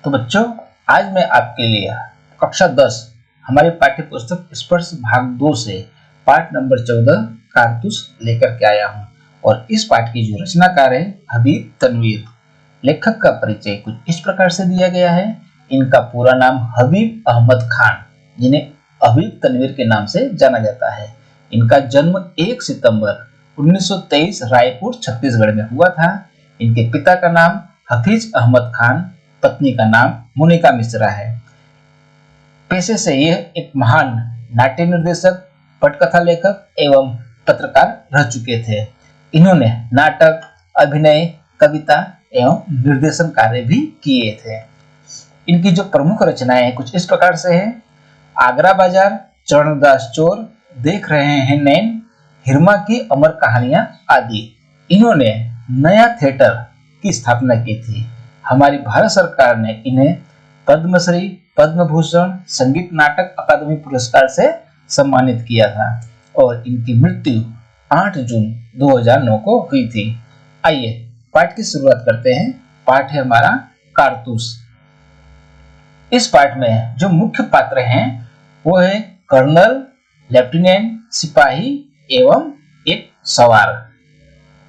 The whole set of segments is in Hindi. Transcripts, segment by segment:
तो बच्चों, आज मैं आपके लिए कक्षा 10 हमारे पाठ्य पुस्तक स्पर्श भाग 2 से पाठ नंबर 14 कारतूस लेकर के आया हूं। और इस पाठ की जो रचनाकार है हबीब तनवीर। लेखक का परिचय कुछ इस प्रकार से दिया गया है। इनका पूरा नाम हबीब अहमद खान, जिन्हें हबीब तनवीर के नाम से जाना जाता है। इनका जन्म 1 सितंबर 1923 रायपुर छत्तीसगढ़ में हुआ था। इनके पिता का नाम हफीज अहमद खान, पत्नी का नाम मोनिका मिश्रा है। पेशे से यह एक महान नाट्य निर्देशक, पटकथा लेखक एवं पत्रकार रह चुके थे। इन्होंने नाटक, अभिनय, कविता एवं निर्देशन कार्य भी किए थे। इनकी जो प्रमुख रचनाएं हैं कुछ इस प्रकार से हैं। आगरा बाजार, चरणदास चोर, देख रहे हैं नैन, हिरमा की अमर कहानियां आदि। इन्होंने नया थिएटर की स्थापना की थी। हमारी भारत सरकार ने इन्हें पद्मश्री, पद्म भूषण, संगीत नाटक अकादमी पुरस्कार से सम्मानित किया था। और इनकी मृत्यु 8 जून 2009 को हुई थी। आइए पाठ की शुरुआत करते हैं। पाठ है हमारा कारतूस। इस पाठ में जो मुख्य पात्र हैं वो है कर्नल, लेफ्टिनेंट, सिपाही एवं एक सवार।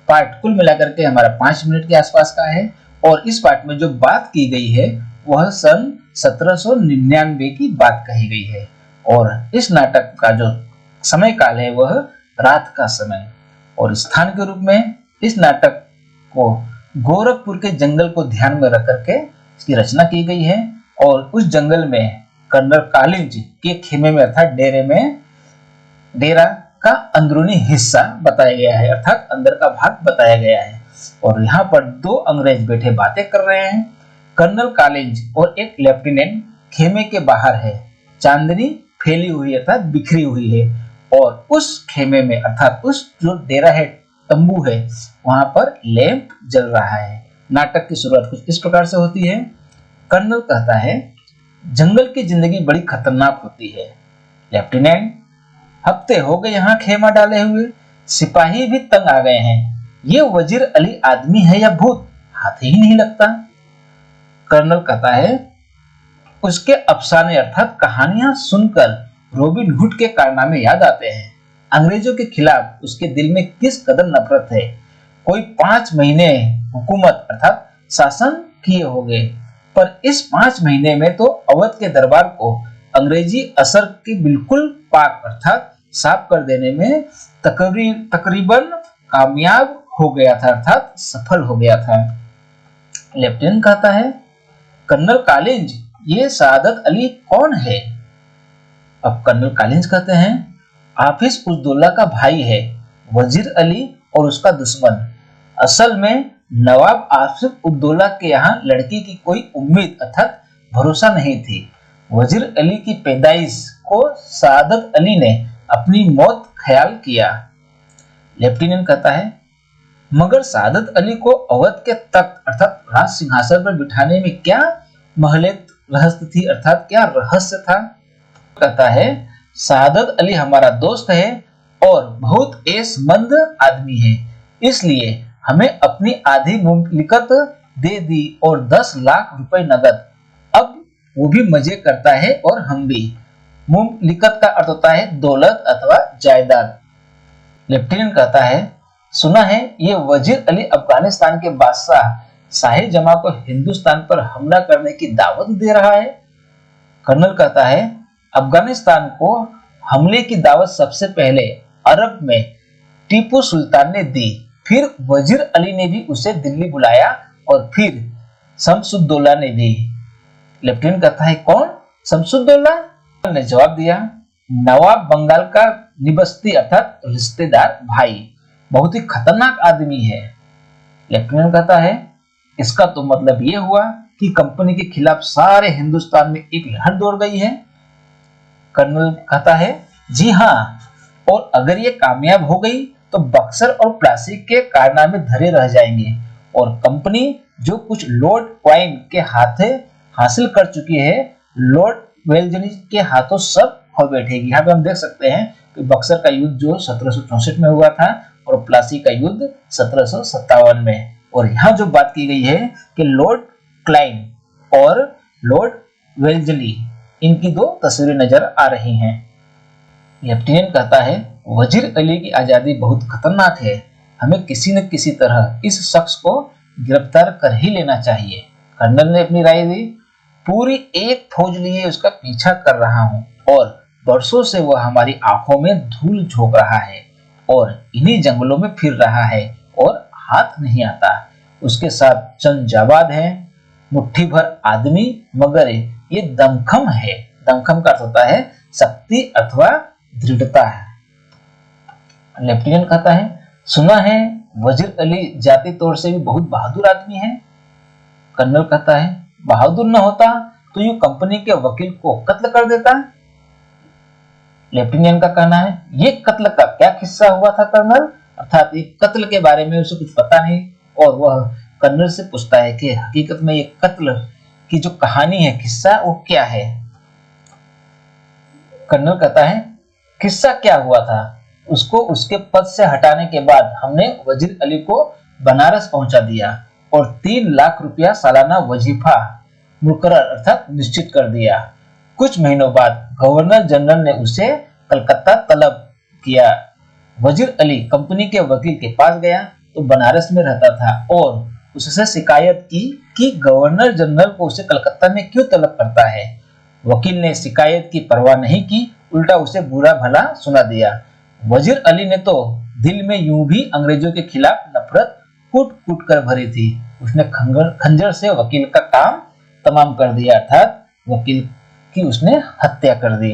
पाठ कुल मिलाकर के हमारा 5 मिनट के आसपास का है। और इस पाठ में जो बात की गई है वह सन 1799 की बात कही गई है। और इस नाटक का जो समय काल है वह रात का समय। और स्थान के रूप में इस नाटक को गोरखपुर के जंगल को ध्यान में रख करके इसकी रचना की गई है। और उस जंगल में कर्नल कालिंज के खेमे में अर्थात डेरा का अंदरूनी हिस्सा बताया गया है, अर्थात अंदर का भाग बताया गया है। और यहाँ पर 2 अंग्रेज बैठे बातें कर रहे हैं। कर्नल कालिंज और एक लेफ्टिनेंट खेमे के बाहर है। चांदनी फैली हुई अर्थात बिखरी हुई है। और उस खेमे में अर्थात उस जो डेरा है, तंबू है, वहां पर लैंप जल रहा है। नाटक की शुरुआत कुछ इस प्रकार से होती है। कर्नल कहता है, जंगल की जिंदगी बड़ी खतरनाक होती है। लेफ्टिनेंट, हफ्ते हो गए यहाँ खेमा डाले हुए, सिपाही भी तंग आ गए हैं। ये वजीर अली आदमी है या भूत, हाथ ही नहीं लगता। कर्नल कहता है, उसके अफसाने अर्थात कहानियां सुनकर रॉबिन हुड के कारनामे याद आते हैं। अंग्रेजों के खिलाफ उसके दिल में किस कदर नफरत है। कोई 5 महीने हुकूमत अर्थात शासन किए हो गए, पर इस 5 महीने में तो अवध के दरबार को अंग्रेजी असर के बिल्कुल पाक अर्थात साफ कर देने में तकरीबन कामयाब हो गया था, अर्थात सफल हो गया था। लेफ्टिनेंट कहता है, कर्नल कालिंज, ये सादत अली कौन है? अब कर्नल कालिंज कहते हैं, हाफिज उद्दौला का भाई है, वजीर अली और उसका दुश्मन। असल में नवाब आसिफ उद्दौला के यहाँ लड़की की कोई उम्मीद अर्थात भरोसा नहीं थी। वजीर अली की पैदाइश को सादत अली ने अपनी मौत ख्याल किया। लेफ्टिनेंट कहता है, मगर सादत अली को अवध के तख्त अर्थात राज सिंहासन पर बिठाने में क्या महलियत रहस्य थी, अर्थात क्या रहस्य था? कहता है, सादत अली हमारा दोस्त है और बहुत एसमंद आदमी है, इसलिए हमें अपनी आधी मुमलिकत दे दी और 10 लाख रुपए नगद। अब वो भी मजे करता है और हम भी। मुमलिकत का अर्थ होता है दौलत अथवा जायदाद। लेफ्टिनेंट कहता है, सुना है ये वजीर अली अफगानिस्तान के बादशाह शाही जमा को हिंदुस्तान पर हमला करने की दावत दे रहा है। कर्नल कहता है, अफगानिस्तान को हमले की दावत सबसे पहले अरब में टीपू सुल्तान ने दी, फिर वजीर अली ने भी उसे दिल्ली बुलाया और फिर शमसुद्दौला ने भी। लेफ्टिनेंट कहता है, कौन शमसुद्दौला? ने जवाब दिया, नवाब बंगाल का निबस्ती अर्थात रिश्तेदार भाई, बहुत ही खतरनाक आदमी है। लेफ्टिनेंट कहता है, इसका तो मतलब यह हुआ कि कंपनी के खिलाफ सारे हिंदुस्तान में एक लहर दौड़ गई है। कर्नल कहता है, जी हाँ, और अगर ये कामयाब हो गई तो बक्सर और प्लासी के कारनामे धरे रह जाएंगे और कंपनी जो कुछ लॉर्ड क्वाइन के हाथे हासिल कर चुकी है, लॉर्ड वेलजनी के हाथों सब खो बैठेगी। यहाँ पे हम देख सकते हैं कि बक्सर का युद्ध जो 1764 में हुआ था और प्लासी का युद्ध 1757 में। और यहाँ जो बात की गई है कि लॉर्ड क्लाइन और लॉर्ड वेल्जली, इनकी 2 तस्वीरें नजर आ रही हैं। लेफ्टिनेंट कहता है, वजीर अली की आजादी बहुत खतरनाक है, हमें किसी न किसी तरह इस शख्स को गिरफ्तार कर ही लेना चाहिए। कर्नल ने अपनी राय दी, पूरी एक फौज लिए उसका पीछा कर रहा हूँ और बरसों से वह हमारी आंखों में धूल झोंक रहा है और इन्हीं जंगलों में फिर रहा है और हाथ नहीं आता। उसके साथ चंद जाबाज हैं, मुट्ठी भर आदमी, मगर ये दमखम है। दमखम का अर्थ होता है शक्ति अथवा दृढ़ता है। लेफ्टिनेंट कहता है, सुना है वजीर अली जाति तौर से भी बहुत बहादुर आदमी है। कर्नल कहता है, बहादुर न होता तो यूं कंपनी के वकील को कत्ल कर देता। लेफ्टिनेंट का कहना है, ये कत्ल का क्या किस्सा हुआ था कर्नल, अर्थात ये कत्ल के बारे में उसे कुछ पता नहीं और वह कर्नल से पूछता है कि हकीकत में ये कत्ल की जो कहानी है, किस्सा, वो क्या है। कर्नल कहता है, किस्सा क्या हुआ था, उसको उसके पद से हटाने के बाद हमने वजीर अली को बनारस पहुंचा दिया और 3 लाख रुपया सालाना वजीफा मुकर्रर अर्थात निश्चित कर दिया। कुछ महीनों बाद गवर्नर जनरल ने उसे कलकत्ता तलब किया। वजीर अली कंपनी के वकील के पास गया तो बनारस में रहता था और उससे शिकायत की कि गवर्नर जनरल को उसे कलकत्ता में क्यों तलब करता है। वकील ने शिकायत की परवाह नहीं की, उल्टा उसे बुरा भला सुना दिया। वजीर अली ने तो दिल में यूं भी अंग्रेजों के खिलाफ नफरत कूट कूट कर भरी थी। उसने खंजर से वकील का काम तमाम कर दिया, अर्थात वकील की उसने हत्या कर दी।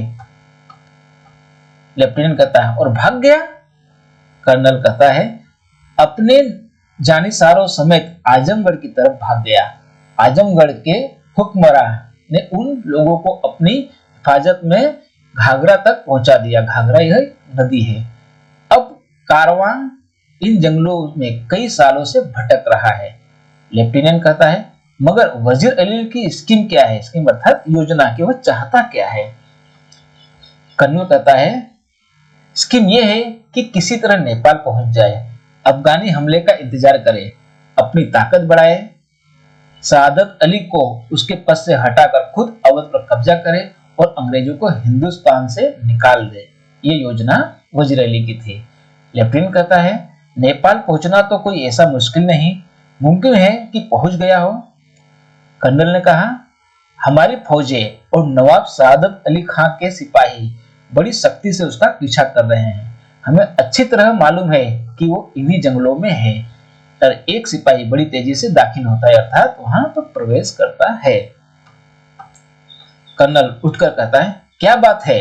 लेफ्टिनेंट कहता है, और भाग गया। कर्नल कहता है, अपने जानिसारों समेत आजमगढ़ की तरफ भाग गया। आजमगढ़ के हुक्मरां ने उन लोगों को अपनी हिफाजत में घाघरा तक पहुंचा दिया। घाघरा यह नदी है। अब कारवां इन जंगलों में कई सालों से भटक रहा है। लेफ्टिनेंट कहता है, मगर वजीर अली की स्कीम क्या है, स्कीम अर्थात योजना, कि वह चाहता क्या है। कर्नल कहता है, स्कीम यह है कि किसी तरह नेपाल पहुंच जाए, अफगानी हमले का इंतजार करे, अपनी ताकत बढ़ाए, सादत अली को उसके पद से हटाकर खुद अवध पर कब्जा करे और अंग्रेजों को हिंदुस्तान से निकाल दे। ये योजना वजीर अली की थी। लेफ्टिनेंट कहता है, नेपाल पहुंचना तो कोई ऐसा मुश्किल नहीं, मुमकिन है कि पहुंच गया हो। कर्नल ने कहा, हमारी फौजें और नवाब सादत अली खां के सिपाही बड़ी सख्ती से उसका पीछा कर रहे हैं। हमें अच्छी तरह मालूम है कि वो इन्हीं जंगलों में है। और एक सिपाही बड़ी तेजी से दाखिल होता है, अर्थात वहां पर प्रवेश करता है। कर्नल उठकर कहता है, क्या बात है।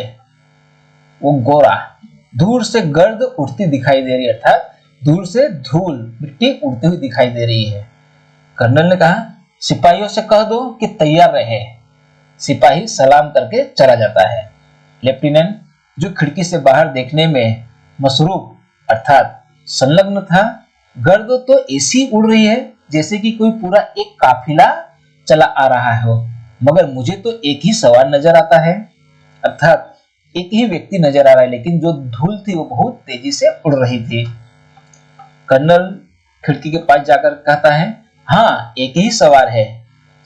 वो गोरा, दूर से गर्द उठती दिखाई दे रही है, अर्थात दूर से धूल मिट्टी उड़ती हुई दिखाई दे रही है। कर्नल ने कहा, सिपाहियों से कह दो कि तैयार रहे। सिपाही सलाम करके चला जाता है। लेफ्टिनेंट, जो खिड़की से बाहर देखने में मसरूफ अर्थात संलग्न था, गर्द तो ऐसी उड़ रही है जैसे कि कोई पूरा एक काफिला चला आ रहा हो, मगर मुझे तो एक ही सवार नजर आता है, अर्थात एक ही व्यक्ति नजर आ रहा है, लेकिन जो धूल थी वो बहुत तेजी से उड़ रही थी। कर्नल खिड़की के पास जाकर कहता है, हाँ, एक ही सवार है,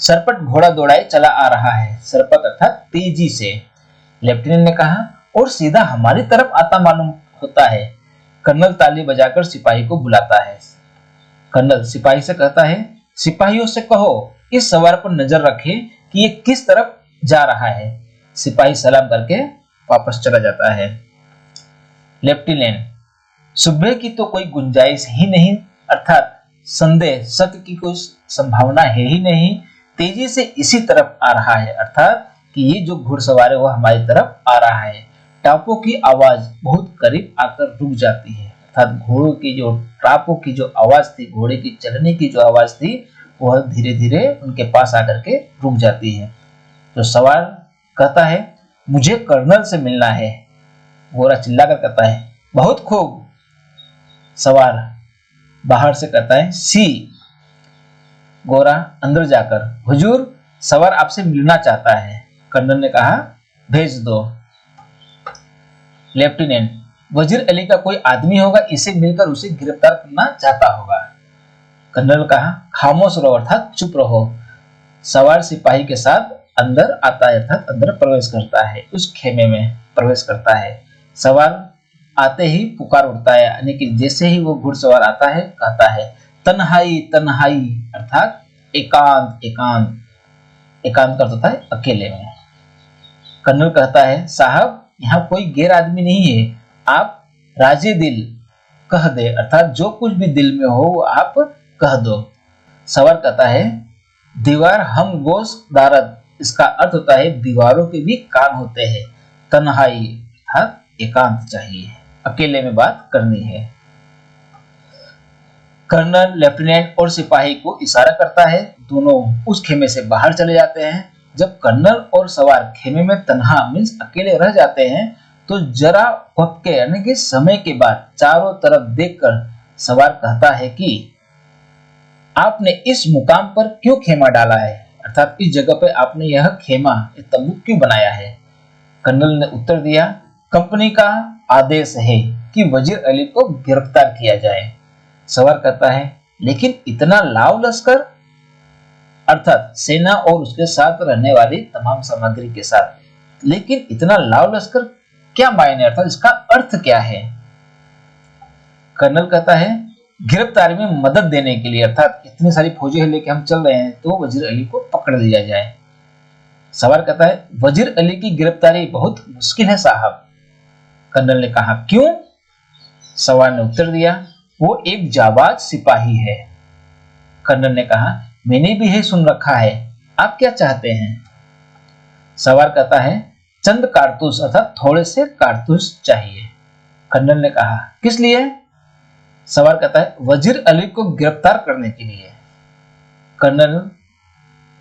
सरपट घोड़ा दौड़ाए चला आ रहा है। सरपट अर्थात तेजी से। लेफ्टिनेंट ने कहा, और सीधा हमारी तरफ आता मालूम होता है। कर्नल ताली बजाकर सिपाही को बुलाता है। कर्नल सिपाही से कहता है, सिपाहियों से कहो इस सवार पर नजर रखे कि ये किस तरफ जा रहा है। सिपाही सलाम करके वापस चला जाता है। लेफ्टिनेंट, सुबह की तो कोई गुंजाइश ही नहीं, अर्थात संदेह शक की कोई संभावना है ही नहीं। तेजी से इसी तरफ आ रहा है, अर्थात कि ये जो घुड़सवार है वो हमारी तरफ आ रहा है। टापों की आवाज बहुत करीब आकर रुक जाती है, अर्थात घोड़ों की जो टापों की जो आवाज थी, घोड़े की चलने की जो आवाज थी, वह धीरे धीरे उनके पास आकर के रुक जाती है। तो सवार कहता है, मुझे कर्नल से मिलना है। गोरा चिल्लाकर कहता है, बहुत खूब। सवार बाहर से कहता है, सी। गोरा अंदर जाकर, हुजूर, सवार आपसे मिलना चाहता है। कर्नल ने कहा, भेज दो। लेफ्टिनेंट, वजीर अली का कोई आदमी होगा, इसे मिलकर उसे गिरफ्तार करना चाहता होगा। कर्नल कहा, खामोश रहो, अर्थात चुप रहो। सवार सिपाही के साथ अंदर आता है अर्थात अंदर प्रवेश करता है, उस खेमे में प्रवेश करता है। सवार आते ही पुकार उठता है, यानी कि जैसे ही वो घुड़सवार आता है कहता है तन्हाई तन्हाई, अर्थात एकांत एकांत। एकांत का अर्थ होता है अकेले में। कर्नल कहता है साहब यहाँ कोई गैर आदमी नहीं है, आप राजे दिल कह दे, अर्थात जो कुछ भी दिल में हो वो आप कह दो। सवार कहता है दीवार हम गोश दारद, इसका अर्थ होता है दीवारों के भी कान होते हैं। तन्हाई अर्थात एकांत चाहिए, अकेले में बात करनी है। कर्नल लेफ्टिनेंट और सिपाही को इशारा करता है, दोनों उस खेमे से बाहर चले जाते हैं। जब कर्नल और सवार खेमे में तन्हा मीन्स अकेले रह जाते हैं तो जरा वक्त के यानी कि समय के बाद चारों तरफ देखकर सवार कहता है कि आपने इस मुकाम पर क्यों खेमा डाला है, अर्थात इस जगह पे आपने यह खेमा तंबू क्यों बनाया है। कर्नल ने उत्तर दिया कंपनी का आदेश है कि वजीर अली को गिरफ्तार किया जाए। सवार कहता है लेकिन इतना लाव लश्कर, अर्थात सेना और उसके साथ रहने वाली तमाम सामग्री के साथ, लेकिन इतना लाव लश्कर क्या मायने, अर्थात इसका अर्थ क्या है। कर्नल कहता है गिरफ्तारी में मदद देने के लिए, अर्थात इतनी सारी फौजी लेके हम चल रहे हैं तो वजीर अली को पकड़ लिया जाए। सवार कहता है वजीर अली की गिरफ्तारी बहुत मुश्किल है साहब। कर्नल ने कहा क्यों? सवार ने उत्तर दिया वो एक जाबाज सिपाही है। कर्नल ने कहा मैंने भी यही सुन रखा है, आप क्या चाहते हैं? सवार कहता है चंद कारतूस अर्थात थोड़े से कारतूस चाहिए। कर्नल ने कहा किस लिए? सवार कहता है वजीर अली को गिरफ्तार करने के लिए। कर्नल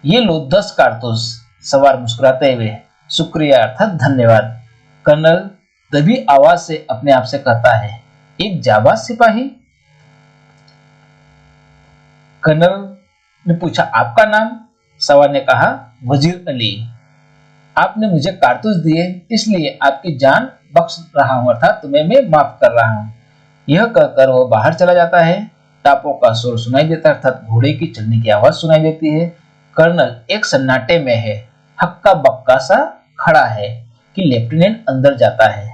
ये लो 10 कारतूस। सवार मुस्कुराते हुए शुक्रिया अर्थात धन्यवाद। कर्नल दबी आवाज से अपने आप से कहता है एक जाबाज सिपाही? कर्नल ने पूछा आपका नाम? सवार ने कहा वजीर अली। आपने मुझे कारतूस दिए इसलिए आपकी जान बख्श रहा हूं, अर्थात तुम्हें मैं माफ कर रहा हूं। यह कहकर वह बाहर चला जाता है। टापों का शोर सुनाई देता है, अर्थात घोड़े की चलने की आवाज सुनाई देती है। कर्नल एक सन्नाटे में है, हक्का बक्का सा खड़ा है कि लेफ्टिनेंट अंदर जाता है।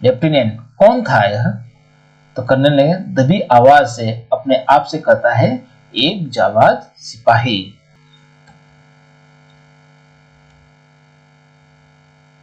लेफ्टिनेंट कौन था यह? तो कर्नल ने दबी आवाज से अपने आप से कहता है एक जाबाज सिपाही।